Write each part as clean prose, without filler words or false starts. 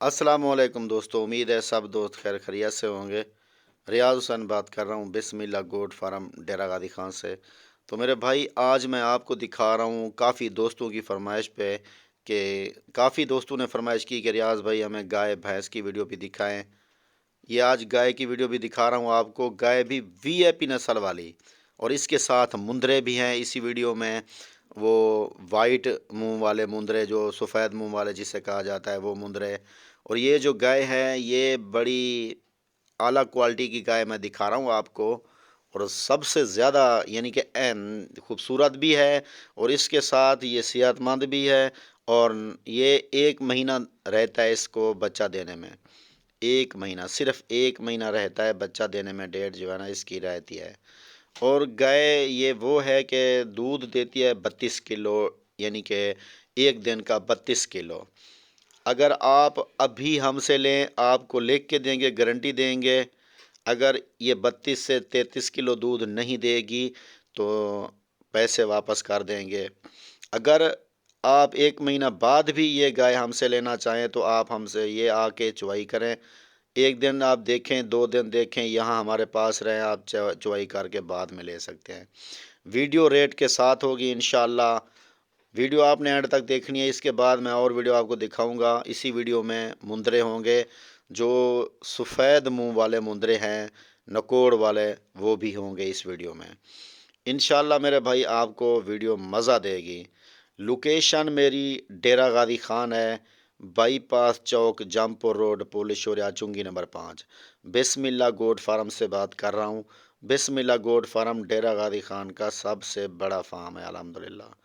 अस्सलामुअलैकुम दोस्तों, उम्मीद है सब दोस्त खैर खैरियत से होंगे। रियाज हुसैन बात कर रहा हूँ बिस्मिल्लाह गोट फार्म डेरा गादी खान से। तो मेरे भाई आज मैं आपको दिखा रहा हूँ काफ़ी दोस्तों की फरमाइश पे कि काफ़ी दोस्तों ने फरमाइश की कि रियाज भाई हमें गाय भैंस की वीडियो भी दिखाएं। ये आज गाय की वीडियो भी दिखा रहा हूँ आपको, गाय भी वीआईपी नस्ल वाली, और इसके साथ मुंदरे भी हैं इसी वीडियो में। वो वाइट मुंह वाले मुंदरे, जो सफ़ेद मुंह वाले जिसे कहा जाता है, वो मुंदरे। और ये जो गाय है ये बड़ी आला क्वालिटी की गाय मैं दिखा रहा हूँ आपको, और सबसे ज़्यादा यानी कि खूबसूरत भी है, और इसके साथ ये सेहतमंद भी है। और ये 1 महीना रहता है इसको बच्चा देने में। 1 महीना, सिर्फ 1 महीना रहता है बच्चा देने में, डेट जो है ना इसकी रहती है। और गाय ये वो है कि दूध देती है 32 किलो, यानी कि एक दिन का 32 किलो। अगर आप अभी हमसे लें, आपको लिख के देंगे, गारंटी देंगे, अगर ये 32 से 33 किलो दूध नहीं देगी तो पैसे वापस कर देंगे। अगर आप 1 महीना बाद भी ये गाय हमसे लेना चाहें तो आप हमसे ये आके चुवाई करें। एक दिन आप देखें, 2 दिन देखें, यहाँ हमारे पास रहें, आप चुवाई करके बाद में ले सकते हैं। वीडियो रेट के साथ होगी इंशाल्लाह। वीडियो आपने एंड तक देखनी है। इसके बाद मैं और वीडियो आपको दिखाऊंगा। इसी वीडियो में मुंदरे होंगे, जो सफ़ेद मुंह वाले मुंदरे हैं, नकोड़ वाले, वो भी होंगे इस वीडियो में इंशाल्लाह। मेरे भाई आपको वीडियो मज़ा देगी। लोकेशन मेरी डेरा गादी खान है, बाईपास चौक, जमपुर रोड, पुलिस शोरिया, चुंगी नंबर 5। बिस्मिल्लाह गोट फार्म से बात कर रहा हूँ। बिस्मिल्लाह गोट फार्म डेरा गादी खान का सबसे बड़ा फार्म है अल्हम्दुलिल्लाह।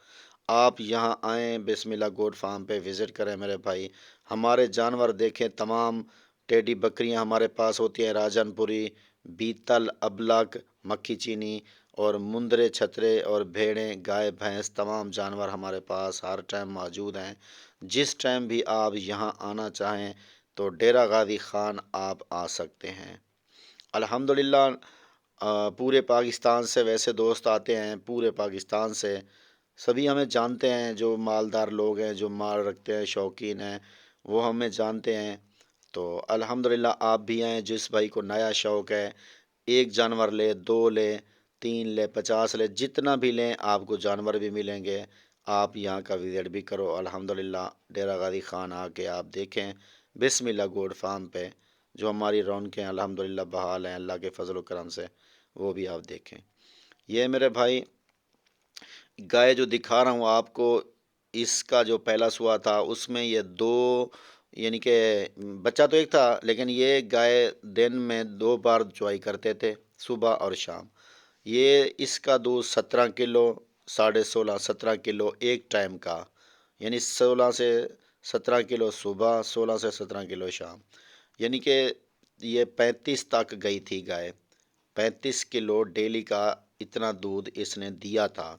आप यहाँ आएँ, बिस्मिल्लाह गोट फार्म पे विज़िट करें मेरे भाई। हमारे जानवर देखें, तमाम टेडी बकरियाँ हमारे पास होती हैं, राजनपुरी, बीतल, अबलक, मक्खी चीनी, और मुंदरे, छतरे और भेड़ें, गाय भैंस, तमाम जानवर हमारे पास हर टाइम मौजूद हैं। जिस टाइम भी आप यहाँ आना चाहें तो डेरा गादी खान आप आ सकते हैं अल्हम्दुलिल्लाह। पूरे पाकिस्तान से वैसे दोस्त आते हैं, पूरे पाकिस्तान से सभी हमें जानते हैं। जो मालदार लोग हैं, जो माल रखते हैं, शौकीन हैं, वो हमें जानते हैं। तो अल्हम्दुलिल्लाह आप भी आएँ। जिस भाई को नया शौक़ है, एक जानवर ले, 2 ले, 3 ले, 50 ले, जितना भी लें आपको जानवर भी मिलेंगे। आप यहाँ का विज़िट भी करो अल्हम्दुलिल्लाह। डेरा गादी खान आके आप देखें बिस्मिल्लाह गोड फार्म पे जो हमारी रौनकें अल्हम्दुलिल्लाह बहाल हैं अल्लाह के फजल व करम से, वो भी आप देखें। ये मेरे भाई गाय जो दिखा रहा हूँ आपको, इसका जो पहला सुआ था उसमें ये 2, यानी कि बच्चा तो एक था, लेकिन ये गाय दिन में 2 बार चुवाई करते थे, सुबह और शाम। ये इसका दूध 17 किलो, 16.5 17 किलो एक टाइम का, यानी 16 से 17 किलो सुबह, 16 से 17 किलो शाम, यानी कि ये 35 तक गई थी गाय। 35 किलो डेली का इतना दूध इसने दिया था।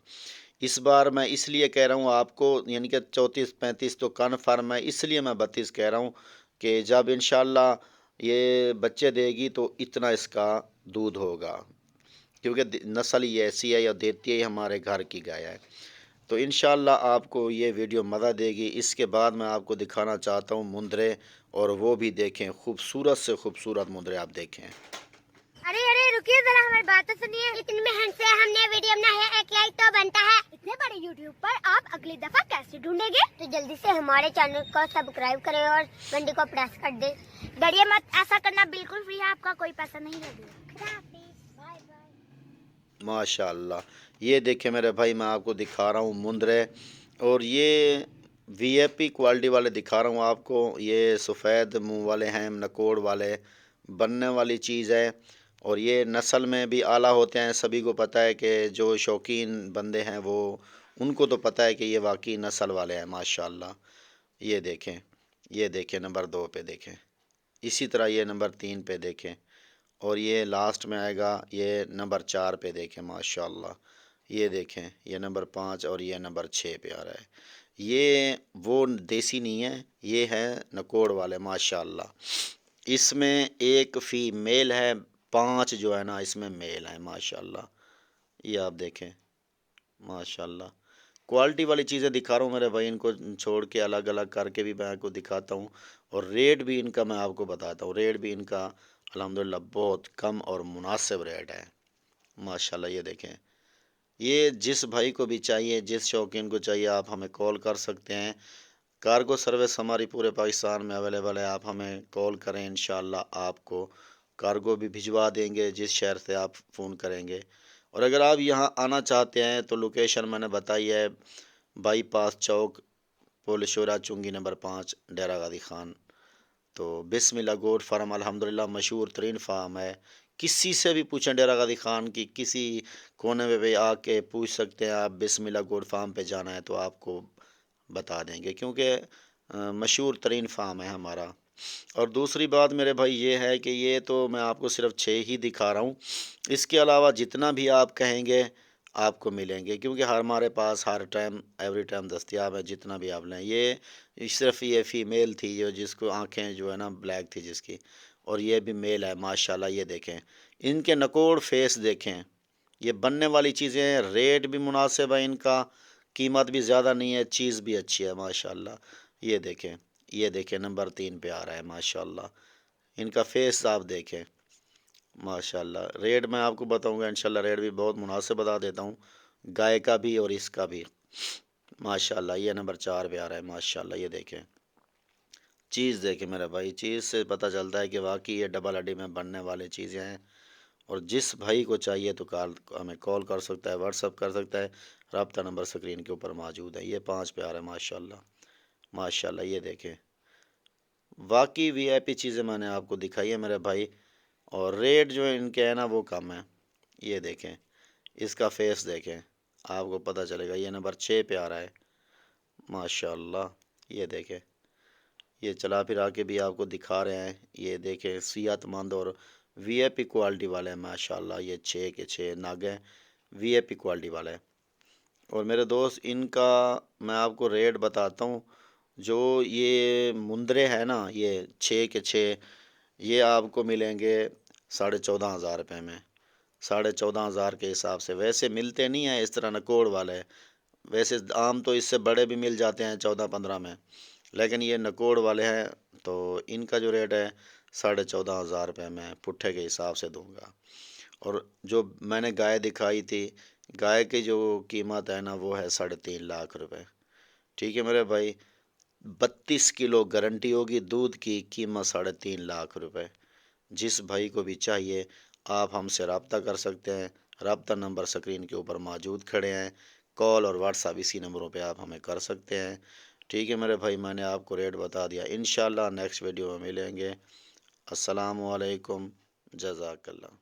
इस बार मैं इसलिए कह रहा हूँ आपको, यानी कि 34 35 तो कन्फर्म है, इसलिए मैं 32 कह रहा हूँ कि जब इंशाल्लाह ये बच्चे देगी तो इतना इसका दूध होगा, क्योंकि नस्ल ही ऐसी है, या देती है हमारे घर की गाय है। तो इंशाल्लाह आपको ये वीडियो मज़ा देगी। इसके बाद मैं आपको दिखाना चाहता हूँ मुंदरे, और वो भी देखें, खूबसूरत से खूबसूरत मुंदरे आप देखें। अरे अरे रुकिए जरा, हमारी बात तो सुनिए। इतनी मेहनत से हमने वीडियो बनाया है, एक लाइक तो बनता है। इतने बड़े यूट्यूब पर आप अगली दफा कैसे ढूंढेंगे? तो जल्दी से हमारे चैनल को सब्सक्राइब करें और घंटी को प्रेस कर दे। डरिए मत, ऐसा करना बिल्कुल फ्री है, आपका कोई पैसा नहीं लगेगा। Bye bye. माशाल्लाह, ये देखें मेरे भाई, मैं आपको दिखा रहा हूँ मुंदरे, और ये वीआईपी क्वालिटी वाले दिखा रहा हूँ आपको। ये सफ़ेद मुंह वाले हैं, नकोड़ वाले, बनने वाली चीज़ है। और ये नस्ल में भी आला होते हैं, सभी को पता है कि जो शौकीन बंदे हैं वो, उनको तो पता है कि ये वाकई नस्ल वाले हैं माशाल्लाह। ये देखें, ये देखें नंबर 2 पे देखें, इसी तरह ये नंबर 3 पे देखें, और ये लास्ट में आएगा, ये नंबर 4 पे देखें माशाल्लाह। ये देखें, ये नंबर 5 और ये नंबर 6 पे आ रहा है। ये वो देसी नहीं है, ये है नकोड़ वाले माशाल्लाह। इसमें एक फीमेल है, 5 जो है ना इसमें मेल है माशाल्लाह। ये आप देखें माशाल्लाह। क्वालिटी वाली चीज़ें दिखा रहा हूँ मेरे भाई, इनको छोड़ के अलग अलग करके भी मैं आपको दिखाता हूँ। और रेट भी इनका मैं आपको बताता हूँ, रेट भी इनका अल्हम्दुलिल्लाह बहुत कम और मुनासिब रेट है माशाल्लाह। ये देखें, ये जिस भाई को भी चाहिए, जिस शौकीन को चाहिए, आप हमें कॉल कर सकते हैं। कार्गो सर्विस हमारी पूरे पाकिस्तान में अवेलेबल है, आप हमें कॉल करें, इंशाल्लाह आपको कार्गो भी भिजवा देंगे जिस शहर से आप फ़ोन करेंगे। और अगर आप यहाँ आना चाहते हैं तो लोकेशन मैंने बताई है, बाईपास चौक, पोलशोरा चुंगी नंबर 5, डेरा गादी खान। तो बिस्मिल्लाह गोट फार्म अल्हम्दुलिल्लाह मशहूर तरीन फार्म है। किसी से भी पूछें डेरा गादी खान की किसी कोने में भी आके पूछ सकते हैं आप, बिस्मिल्लाह गोट फार्म पे जाना है तो आपको बता देंगे, क्योंकि मशहूर तरीन फार्म है हमारा। और दूसरी बात मेरे भाई ये है कि ये तो मैं आपको सिर्फ 6 ही दिखा रहा हूँ, इसके अलावा जितना भी आप कहेंगे आपको मिलेंगे, क्योंकि हमारे पास हर टाइम एवरी टाइम दस्तयाब है, जितना भी आप लें। ये सिर्फ ये फ़ीमेल थी जो जिसको आंखें जो है ना ब्लैक थी जिसकी, और ये भी मेल है माशाल्लाह। ये देखें, इनके नकोड़ फेस देखें, ये बनने वाली चीज़ें हैं, रेट भी मुनासिब है इनका, कीमत भी ज़्यादा नहीं है, चीज़ भी अच्छी है माशाल्लाह। ये देखें, ये देखें नंबर 3 पे आ रहा है माशाल्लाह, इनका फेस आप देखें माशाल्लाह। रेट मैं आपको बताऊंगा इंशाल्लाह, रेट भी बहुत मुनासिब बता देता हूँ, गाय का भी और इसका भी माशाल्लाह। ये नंबर 4 पे आ रहा है माशाल्लाह। ये देखें, चीज़ देखें मेरे भाई, चीज़ से पता चलता है कि वाकई ये डबल हड्डी में बनने वाली चीज़ें हैं। और जिस भाई को चाहिए तो हमें कॉल कर सकता है, व्हाट्सअप कर सकता है, रब्ता नंबर स्क्रीन के ऊपर मौजूद है। ये 5 पे आ रहा है माशाल्लाह माशाल्लाह। ये देखें, वाकई वीआईपी चीज़ें मैंने आपको दिखाई है मेरे भाई, और रेट जो है इनके है ना वो कम है। ये देखें, इसका फेस देखें, आपको पता चलेगा। ये नंबर 6 पे आ रहा है माशाल्लाह। ये देखें, ये चला फिरा के भी आपको दिखा रहे हैं। ये देखें, सेहतमंद और वीआईपी क्वालिटी वाले हैं माशाल्लाह। ये 6 के 6 नाग हैं, वीआईपी क्वालिटी वाले हैं। और मेरे दोस्त, इनका मैं आपको रेट बताता हूँ। जो ये मुंदरे हैं ना, ये 6 के 6, ये आपको मिलेंगे 14,500 रुपये में, 14,500 के हिसाब से। वैसे मिलते नहीं हैं इस तरह नकोड़ वाले, वैसे आम तो इससे बड़े भी मिल जाते हैं 14-15 में, लेकिन ये नकोड़ वाले हैं। तो इनका जो रेट है 14,500 रुपये में पुट्ठे के हिसाब से दूंगा। और जो मैंने गाय दिखाई थी, गाय की जो कीमत है ना वो है 3.5 लाख रुपए। ठीक है मेरे भाई, 32 किलो गारंटी होगी दूध की, कीमत 3.5 लाख रुपए। जिस भाई को भी चाहिए आप हमसे रब्ता कर सकते हैं, रब्ता नंबर स्क्रीन के ऊपर मौजूद खड़े हैं, कॉल और व्हाट्सअप इसी नंबरों पे आप हमें कर सकते हैं। ठीक है मेरे भाई, मैंने आपको रेट बता दिया। इंशाल्लाह नेक्स्ट वीडियो में मिलेंगे। अस्सलामु अलैकुम, जज़ाकल्लाह।